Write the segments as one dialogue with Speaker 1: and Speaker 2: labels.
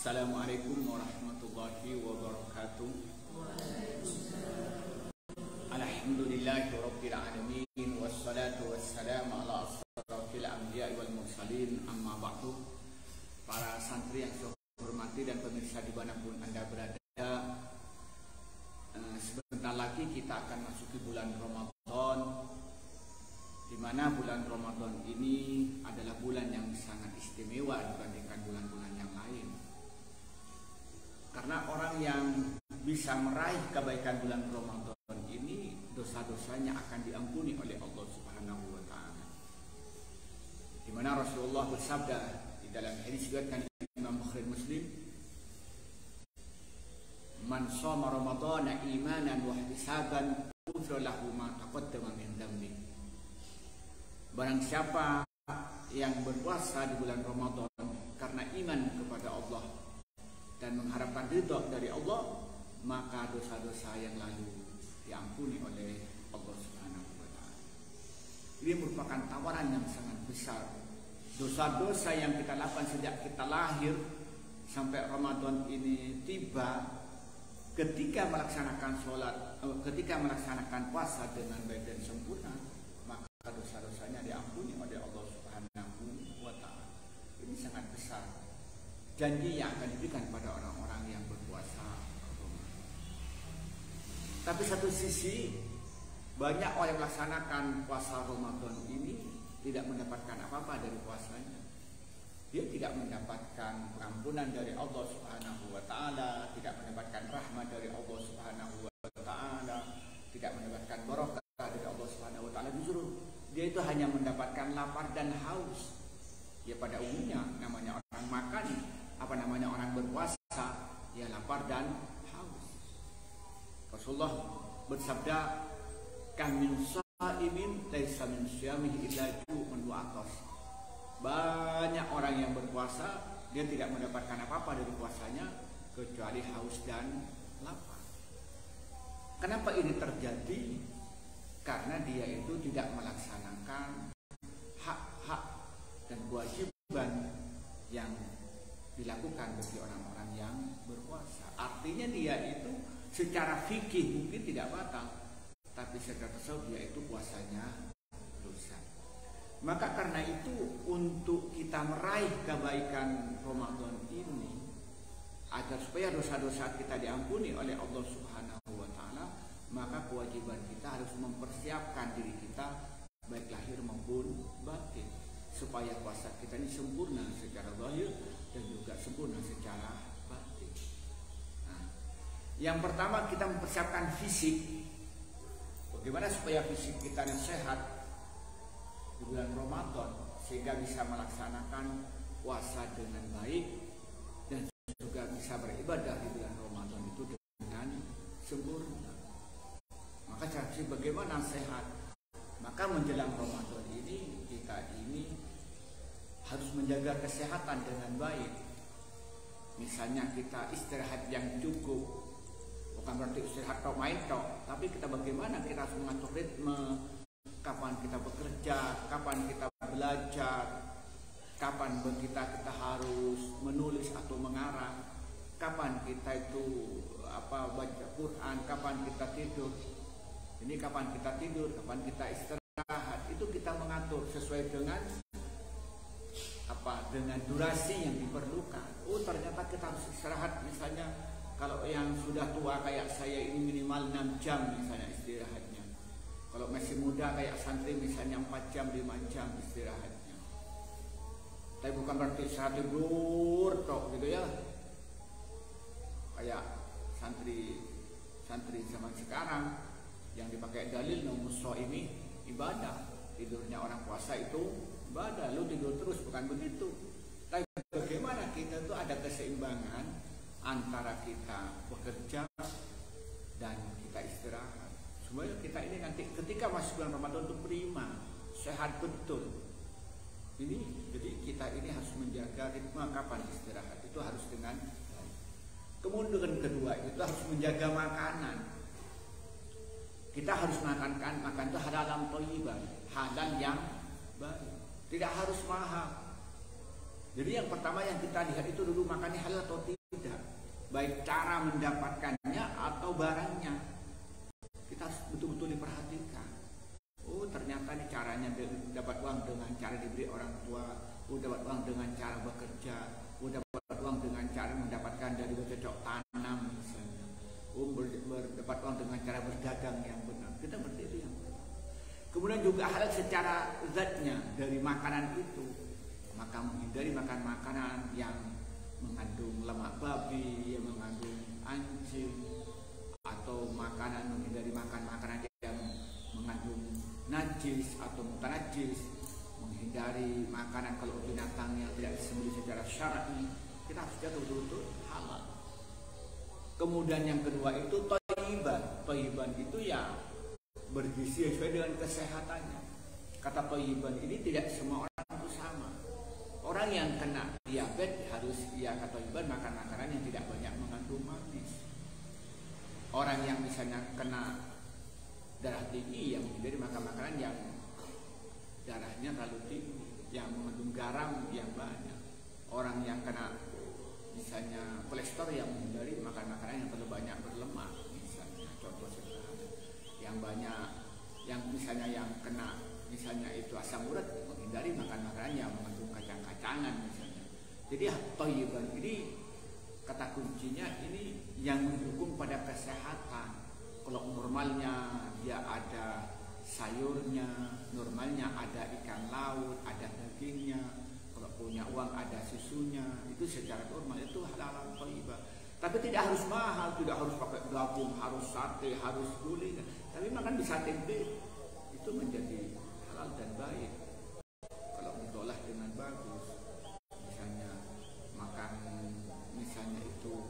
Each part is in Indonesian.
Speaker 1: Assalamualaikum warahmatullahi wabarakatuh. Alhamdulillahirabbil alamin wassalatu wassalamu ala asyrafil anbiya'i wal mursalin, amma ba'du. Para santri yang saya hormati dan pemirsa dimanapun Anda berada, sebentar lagi kita akan masuki bulan Ramadan, di mana bulan Ramadan ini adalah bulan yang sangat istimewa dibandingkan bulan-bulan yang lain. Karena orang yang bisa meraih kebaikan bulan Ramadan ini, dosa-dosanya akan diampuni oleh Allah Subhanahu wa taala. Di mana Rasulullah bersabda di dalam hadis diriwayatkan Imam Bukhari Muslim, "Man shoma Ramadhana imanan wa ihtisaban, ghufira lahu ma taqaddama min dhanbi." Barang siapa yang berpuasa di bulan Ramadan karena iman kepada Allah dan mengharapkan ridha dari Allah, maka dosa-dosa yang lalu diampuni oleh Allah Subhanahu wa taala. Ini merupakan tawaran yang sangat besar. Dosa-dosa yang kita lakukan sejak kita lahir sampai Ramadan ini tiba, ketika melaksanakan sholat, ketika melaksanakan puasa dengan baik dan sempurna, maka dosa-dosanya diampuni oleh Allah Subhanahu wa taala. Ini sangat besar janji yang akan diberikan pada orang-orang yang berpuasa. Tapi satu sisi, banyak orang yang melaksanakan puasa Ramadan ini tidak mendapatkan apa-apa dari puasanya. Dia tidak mendapatkan pengampunan dari Allah Subhanahu wa taala, tidak mendapatkan rahmat dari Allah Subhanahu wa taala, tidak mendapatkan barokah dari Allah Subhanahu wa taala. Justru dia itu hanya mendapatkan lapar dan haus. Ya, pada umumnya namanya orang makan, orang berpuasa, ya lapar dan haus. Rasulullah bersabda, "Kam min shaimin laisa min syamihi illa ju'un wa atas." Banyak orang yang berpuasa, dia tidak mendapatkan apa-apa dari puasanya kecuali haus dan lapar. Kenapa ini terjadi? Karena dia itu tidak melaksanakan hak-hak dan kewajiban yang dilakukan bagi orang-orang yang berpuasa. Artinya dia itu secara fikih mungkin tidak batal, tapi secara tasawuf dia itu puasanya dosa. Maka karena itu, untuk kita meraih kebaikan Ramadan ini, agar supaya dosa-dosa kita diampuni oleh Allah Subhanahu wa taala, maka kewajiban kita harus mempersiapkan diri kita baik lahir maupun batin, supaya puasa kita ini sempurna secara zahir dan juga sempurna secara batin. Nah, yang pertama kita mempersiapkan fisik. Bagaimana supaya fisik kita ini sehat di bulan Ramadan sehingga bisa melaksanakan puasa dengan baik dan juga bisa beribadah di bulan Ramadan itu dengan sempurna. Maka cara bagaimana sehat? Maka menjelang Ramadan ini kita ini harus menjaga kesehatan dengan baik. Misalnya kita istirahat yang cukup, bukan berarti istirahat atau main tok, tapi kita bagaimana kita harus mengatur ritme, kapan kita bekerja, kapan kita belajar, kapan kita harus menulis atau mengarang, kapan kita itu baca Quran, kapan kita tidur. Ini kapan kita tidur, kapan kita istirahat, itu kita mengatur sesuai dengan dengan durasi yang diperlukan. Oh, ternyata kita harus istirahat, misalnya kalau yang sudah tua kayak saya ini minimal 6 jam misalnya istirahatnya. Kalau masih muda kayak santri misalnya 4 jam, 5 jam istirahatnya. Tapi bukan berarti istirahat tidur tok gitu ya. Kayak santri zaman sekarang yang dipakai dalil nomuso ini ibadah, tidurnya orang puasa itu ibadah, lu tidur terus, bukan begitu. Tapi bagaimana kita itu ada keseimbangan antara kita bekerja dan kita istirahat, supaya kita ini nanti ketika masuk bulan Ramadan itu prima, sehat betul. Ini jadi kita ini harus menjaga ritme kapan istirahat itu harus dengan baik. Kemudian kedua itu harus menjaga makanan. Kita harus makan itu halal thayyiban, halal yang baik, tidak harus mahal. Jadi yang pertama yang kita lihat itu dulu makannya halal atau tidak. baik cara mendapatkannya atau barangnya. Kita harus betul-betul diperhatikan. Oh, ternyata ini caranya dapat uang dengan cara diberi orang tua, oh dapat uang dengan cara bekerja, oh dapat uang dengan cara mendapatkan dari bercocok tanam misalnya, oh dapat uang dengan cara berdagang yang benar. Kita berdiri yang benar. Kemudian juga hal secara zatnya dari makanan itu, maka menghindari makan makanan yang mengandung lemak babi, yang mengandung anjing, atau menghindari makan makanan yang mengandung najis atau mutanajis, menghindari makanan kalau binatang yang tidak disembelih secara syar'i. Kita harus jaga betul-betul halal. Kemudian yang kedua itu thayyiban. Thayyiban itu ya bergizi sesuai dengan kesehatannya. Kata thayyiban ini tidak semua orang itu sama. Orang yang kena diabetes harus kata thayyiban makan makanan yang tidak banyak mengandung manis. Orang yang misalnya kena darah tinggi yang menghindari makan makanan yang darahnya terlalu tinggi, yang mengandung garam yang banyak. Orang yang kena misalnya kolesterol yang menghindari makan makanan yang terlalu banyak berlemak, misalnya contoh sederhana. Yang banyak, yang misalnya yang kena misalnya itu asam urat, menghindari makan makanan yang mengandung kacang-kacangan misalnya. Jadi thayyiban ini kata kuncinya ini yang mendukung pada kesehatan. Kalau normalnya dia ada sayurnya, normalnya ada ikan laut, ada dagingnya. Kalau punya uang ada susunya, itu secara normal itu halal thayyibah. Tapi tidak harus mahal, tidak harus pakai gabung, harus sate, harus gulai. Tapi makan bisa tempe, itu menjadi halal dan baik. Kalau diolah dengan bagus, misalnya makan misalnya itu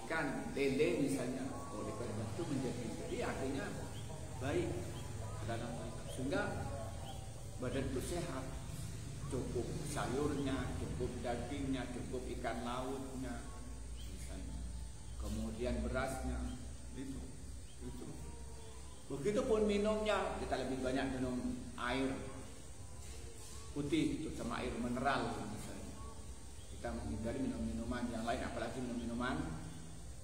Speaker 1: ikan lele misalnya, oleh karena itu menjadi, jadi artinya baik dalam sehingga badan itu sehat, cukup sayurnya, cukup dagingnya, cukup ikan lautnya misalnya, kemudian berasnya itu. Begitupun minumnya, kita lebih banyak minum air putih itu sama air mineral misalnya. Kita menghindari minuman yang lain, apalagi minuman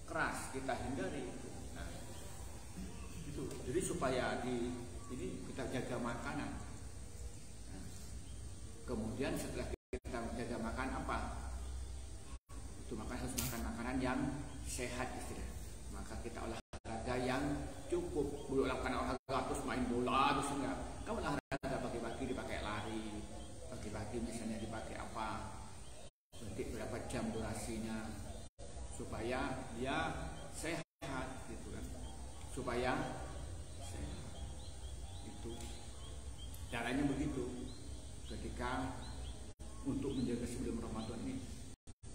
Speaker 1: keras kita hindari itu. Nah, itu jadi supaya ini kita jaga makanan. Nah, kemudian setelah kita menjaga makan apa? Itu harus makan makanan yang sehat istilahnya. Maka kita olahraga yang cukup. Belum lakukan olahraga terus main bola terus enggak. Kamu olahraga pagi-pagi dipakai lari, pagi-pagi misalnya dipakai apa? Nanti berapa jam durasinya supaya dia sehat gitu kan, supaya sehat itu caranya begitu ketika untuk menjaga sebelum Ramadan ini.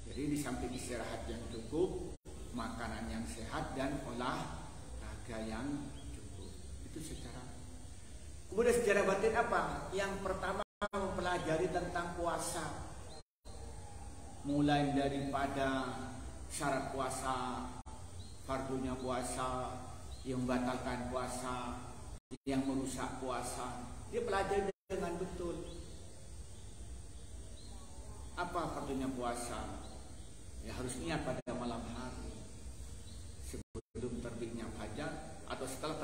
Speaker 1: Jadi di samping istirahat yang cukup, makanan yang sehat dan olahraga yang cukup itu secara. Kemudian secara batin apa? Yang pertama mempelajari tentang puasa, mulai daripada syarat puasa, fardunya puasa, yang membatalkan puasa, yang merusak puasa. Dia pelajari dengan betul. Apa fardunya puasa? Ya harus niat pada malam hari sebelum terbitnya fajar atau setelah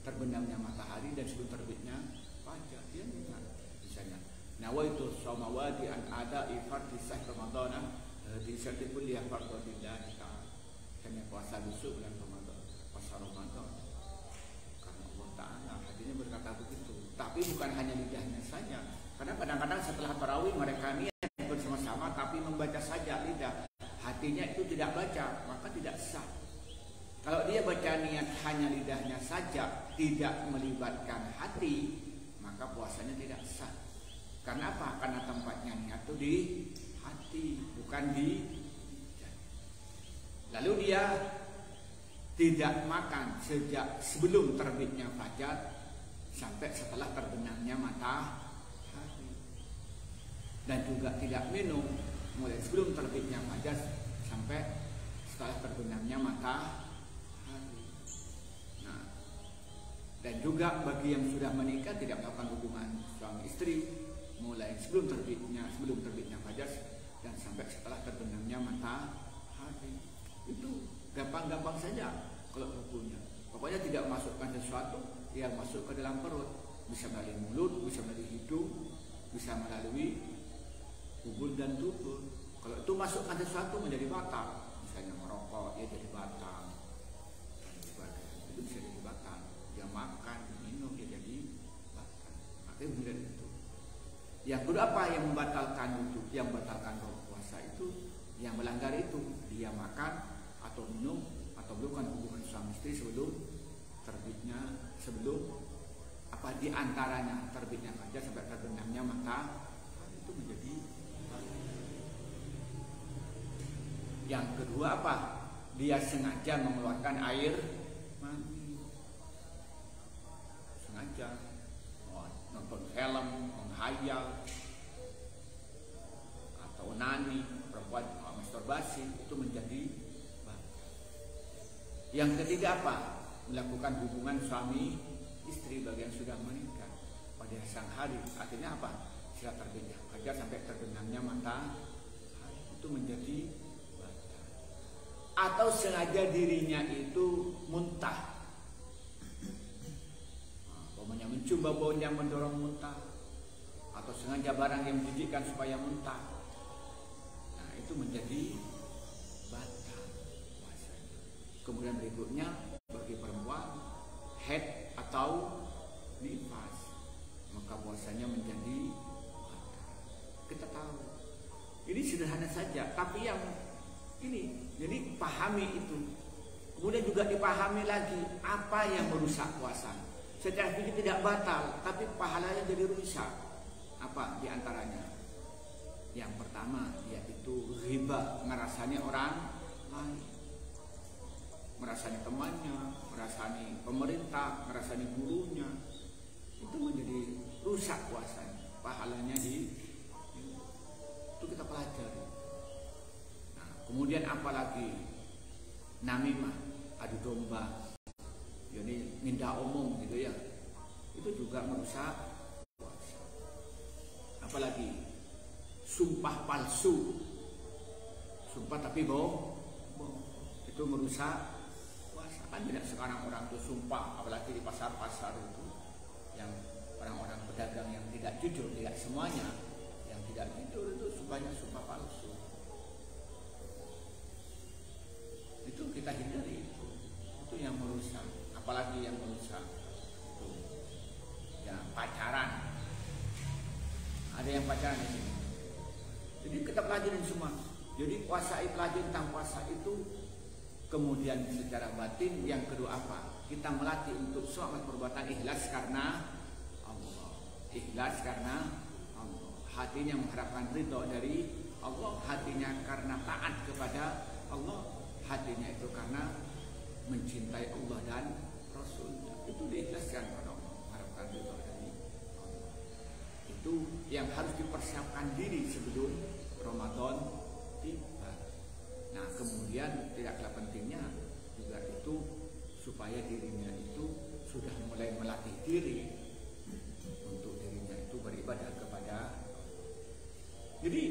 Speaker 1: terbenamnya matahari dan sebelum terbitnya fajar. Dia ingat misalnya nawaitu shauma wadi an ada fardhi syahr ramadhana di sertikul dia fardillah hanya puasa besok bulan Ramadan, puasa Ramadan karena Allah Ta'ala. Hatinya berkata begitu, tapi bukan hanya lidahnya saja, karena kadang-kadang setelah tarawih mereka niat bersama-sama tapi membaca saja lidah, hatinya itu tidak baca, maka tidak sah. Kalau dia baca niat hanya lidahnya saja, tidak melibatkan hati, maka puasanya tidak sah. Karena apa? Karena tempatnya niat itu di hati, bukan di. Lalu dia tidak makan sejak sebelum terbitnya fajar sampai setelah terbenamnya matahari, dan juga tidak minum mulai sebelum terbitnya fajar sampai setelah terbenamnya matahari. Nah, dan juga bagi yang sudah menikah tidak melakukan hubungan suami istri mulai sebelum terbitnya fajar dan sampai setelah terbenamnya matahari. Itu gampang-gampang saja kalau hukumnya. Pokoknya tidak masukkan sesuatu yang masuk ke dalam perut. Bisa melalui mulut, bisa melalui hidung, bisa melalui ubun dan dubur. Kalau itu masukkan sesuatu menjadi batal, misalnya merokok, ya jadi batal. Itu bisa jadi batal. Dia makan, minum, ya jadi batal. Makanya benar itu. Yang kedua apa yang membatalkan itu? Yang membatalkan puasa itu, yang melanggar itu, dia makan atau minum atau melakukan hubungan suami istri sebelum terbitnya, sebelum apa di antaranya terbitnya fajar sampai terbenamnya matahari, itu menjadi batal. Yang kedua apa? Dia sengaja mengeluarkan air mani, sengaja nonton film, menghayal atau onani, perempuan masturbasi, itu menjadi batal. Yang ketiga apa? Melakukan hubungan suami istri bagi yang sudah menikah pada siang hari, artinya apa? Setelah terbitnya fajar sampai terbenamnya matahari, itu menjadi batal. Atau sengaja dirinya itu muntah, pokoknya mencium bau yang mendorong muntah, atau sengaja barang yang menjijikkan supaya muntah, nah itu menjadi batal puasanya. Kemudian berikutnya bagi perempuan head atau nifas, maka puasanya menjadi batal. Kita tahu ini sederhana saja, tapi yang ini jadi pahami itu, kemudian juga dipahami lagi apa yang merusak puasa. Secara fikih tidak batal, tapi pahalanya jadi rusak. Apa diantaranya? Yang pertama yaitu riba, ngerasani orang lain, merasani temannya, merasani pemerintah, merasani gurunya, itu menjadi rusak puasanya, pahalanya itu kita pelajari. Nah, kemudian apalagi namimah, adu domba, jadi minta umum gitu ya, itu juga merusak puasa. Apalagi sumpah palsu, sumpah tapi bohong, itu merusak. Kan tidak sekarang orang itu sumpah, apalagi di pasar-pasar itu, yang orang-orang pedagang yang tidak jujur, tidak semuanya, yang tidak jujur itu banyak sumpah palsu. Itu kita hindari, itu yang merusak. Apalagi yang merusak itu ya pacaran. Ada yang pacaran di sini. Jadi kita pelajarin semua. Jadi puasa, pelajari tentang puasa itu. Kemudian secara batin yang kedua apa? Kita melatih untuk suatu perbuatan ikhlas karena Allah. Ikhlas karena Allah. Hatinya mengharapkan ridho dari Allah. Hatinya karena taat kepada Allah. Hatinya itu karena mencintai Allah dan Rasulnya. Itu diikhlaskan kepada Allah. Mengharapkan ridho dari Allah. Itu yang harus dipersiapkan diri sebelum Ramadan tiba. Nah kemudian tidak kalah pentingnya juga itu supaya dirinya itu sudah mulai melatih diri untuk dirinya itu beribadah kepada. Jadi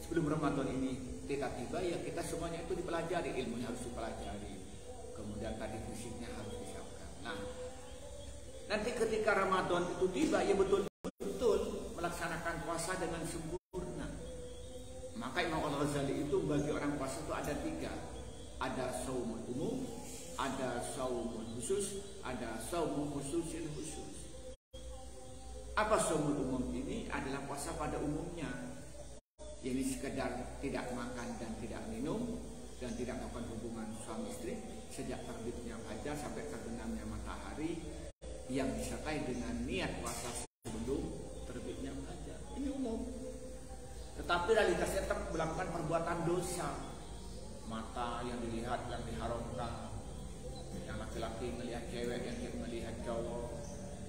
Speaker 1: sebelum Ramadan ini tiba ya kita semuanya itu dipelajari, ilmunya harus dipelajari, kemudian tadi fisiknya harus disiapkan. Nah nanti ketika Ramadan itu tiba ya betul-betul melaksanakan puasa dengan sempurna. Maka Imam Al-Ghazali itu bagi orang puasa itu ada tiga. Ada saumul umum, ada saumul khusus, ada saumul khususil khusus. Apa saumul umum ini? Adalah puasa pada umumnya. Ini sekedar tidak makan dan tidak minum dan tidak melakukan hubungan suami istri sejak terbitnya fajar sampai terbenamnya matahari, yang disertai dengan niat puasa sebelum terbitnya fajar. Ini umum. Tetapi realitasnya tetap melakukan perbuatan dosa. Mata yang dilihat yang diharamkan, yang laki-laki melihat cewek, yang melihat cowok,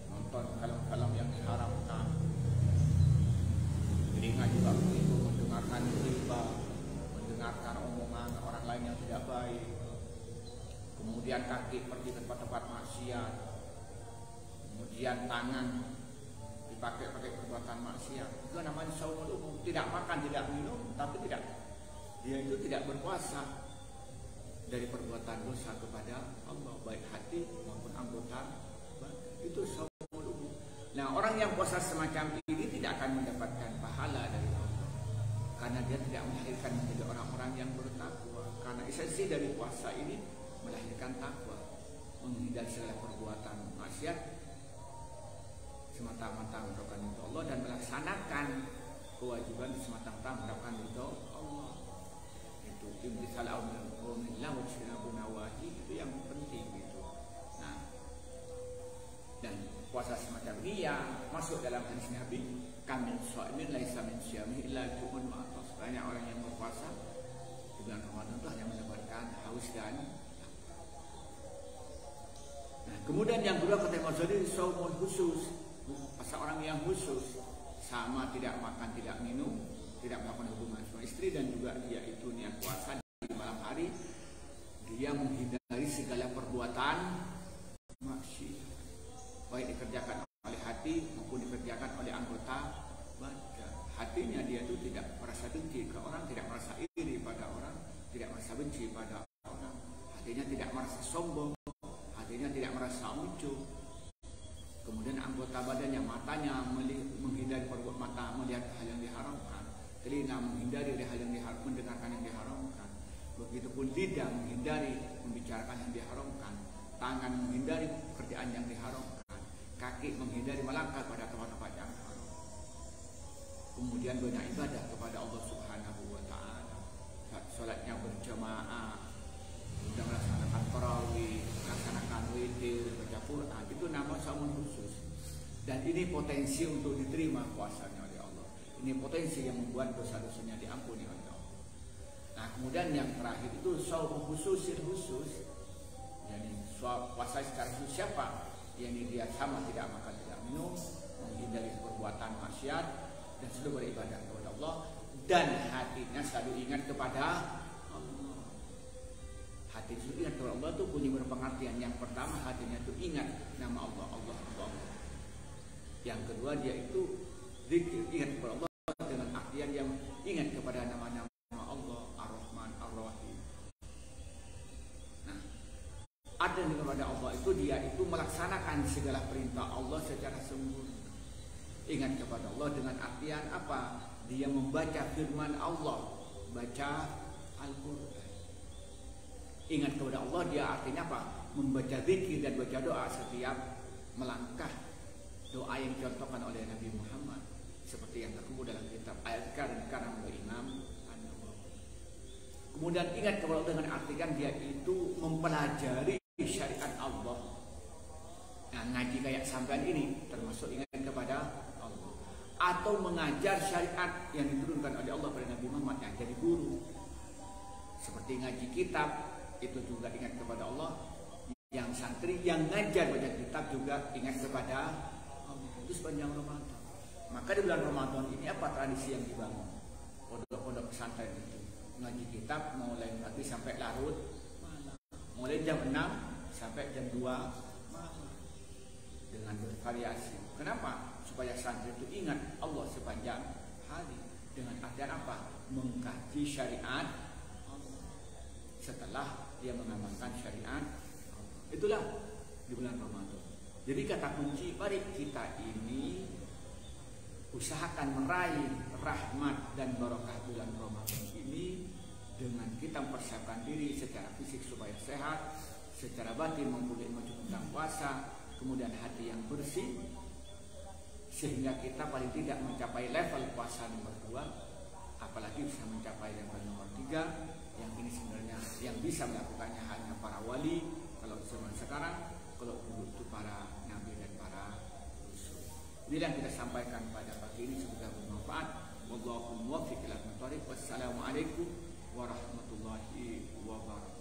Speaker 1: nonton film-film yang diharamkan, telinga juga begitu, mendengarkan riba, mendengarkan omongan orang lain yang tidak baik, kemudian kaki pergi ke tempat-tempat maksiat, kemudian tangan dipakai perbuatan maksiat. Itu namanya saumul umum. Tidak makan, tidak minum, tapi dia itu tidak berpuasa. dari perbuatan dosa kepada Allah, baik hati maupun anggota badan. Itu saumul umum. Nah, orang yang puasa semacam ini tidak akan mendapatkan pahala dari Allah, karena dia tidak melahirkan menjadi orang-orang yang bertakwa. Karena esensi dari puasa ini melahirkan takwa, menghindari segala perbuatan maksiat semata-mata mengharapkan ridho Allah, dan melaksanakan kewajiban semata-mata mengharapkan ridho Allah. Itu imtithal amrillah wa ijtinabun nawahi, itu yang penting gitu. Nah, dan puasa semacam ini yang masuk dalam hadis Nabi, kamil shaimin laisa min syiyamihi illa ju'un wa atas. Banyak orang yang berpuasa di bulan Ramadan itu hanya mendapatkan haus dan lapar. Nah, kemudian yang kedua kata Imam Ghazali, saumul khusus, puasa orang yang khusus, sama tidak makan, tidak minum, tidak melakukan hubungan suami istri, dan juga dia itu niat puasa di malam hari, dia menghindari segala perbuatan maksiat, baik dikerjakan oleh hati maupun dikerjakan oleh anggota badan. Hatinya dia itu tidak merasa benci ke orang, tidak merasa iri pada orang, tidak merasa benci pada orang. Hatinya tidak merasa sombong, hatinya tidak merasa ujub. Kemudian anggota badannya, matanya menghindari perbuatan, mata melihat hal yang diharamkan, telinga menghindari hal yang diharamkan, mendengarkan yang diharamkan. Begitupun lidah menghindari membicarakan yang diharamkan, tangan menghindari pekerjaan yang diharamkan, kaki menghindari melangkah pada tempat-tempat yang haram. Kemudian banyak ibadah kepada Allah Subhanahu wa Ta'ala, salatnya berjamaah, sudah melaksanakan tarawih, melaksanakan witir, baca Quran, itu nama saumul khusus. Dan ini potensi untuk diterima puasanya oleh Allah. Ini potensi yang membuat dosa-dosanya diampuni oleh Allah. Nah, kemudian yang terakhir itu saum khusus. Yani puasa secara khusus siapa? Yang dia sama tidak makan, tidak minum, menghindari perbuatan maksiat, dan selalu beribadah kepada Allah, dan hatinya selalu ingat kepada Allah. Hati itu ingat kepada Allah itu punya berpengertian. Yang pertama, hatinya itu ingat nama Allah, Allah. Yang kedua, dia itu zikir, ingat kepada Allah dengan artian yang ingat kepada nama-nama Allah, Ar-Rahman, Ar-Rahim. Nah, ada kepada Allah itu dia itu melaksanakan segala perintah Allah secara sempurna. Ingat kepada Allah dengan artian apa? Dia membaca firman Allah, baca Al-Quran. Ingat kepada Allah dia artinya apa? Membaca zikir dan baca doa setiap melangkah. Doa yang dicontohkan oleh Nabi Muhammad seperti yang terkumpul dalam kitab Al-Azkar dan Karam Imam An-Nawawi. Kemudian ingat kepada Allah dengan artian dia itu mempelajari syariat Allah. Nah, ngaji kayak sampean ini termasuk ingat kepada Allah, atau mengajar syariat yang diturunkan oleh Allah pada Nabi Muhammad, yang jadi guru. Seperti ngaji kitab itu juga ingat kepada Allah. Yang santri yang ngajar baca kitab juga ingat kepada Allah. Itu sepanjang Ramadan. Maka di bulan Ramadan ini apa tradisi yang dibangun? Pondok-pondok pesantren itu ngaji kitab mulai pagi sampai larut malam, mulai jam 6 sampai jam 2 malam, dengan bervariasi. Kenapa? Supaya santri itu ingat Allah sepanjang hari. Dengan artian apa? Mengkaji syariat Allah setelah dia mengamalkan syariat Allah. Itulah di bulan Ramadan. Jadi kata kunci, mari kita ini usahakan meraih rahmat dan barokah bulan Ramadan ini dengan kita mempersiapkan diri secara fisik supaya sehat, secara batin memulai maju tentang puasa, kemudian hati yang bersih, sehingga kita paling tidak mencapai level puasa nomor 2, apalagi bisa mencapai level nomor 3, yang ini sebenarnya yang bisa melakukannya hanya para wali kalau zaman sekarang, kalau dulu itu para nabi dan para rasul. Ini yang kita sampaikan pada pagi ini, semoga bermanfaat. Wallahu muwaffiq ila aqwamit thoriq. Wassalamualaikum warahmatullahi wabarakatuh.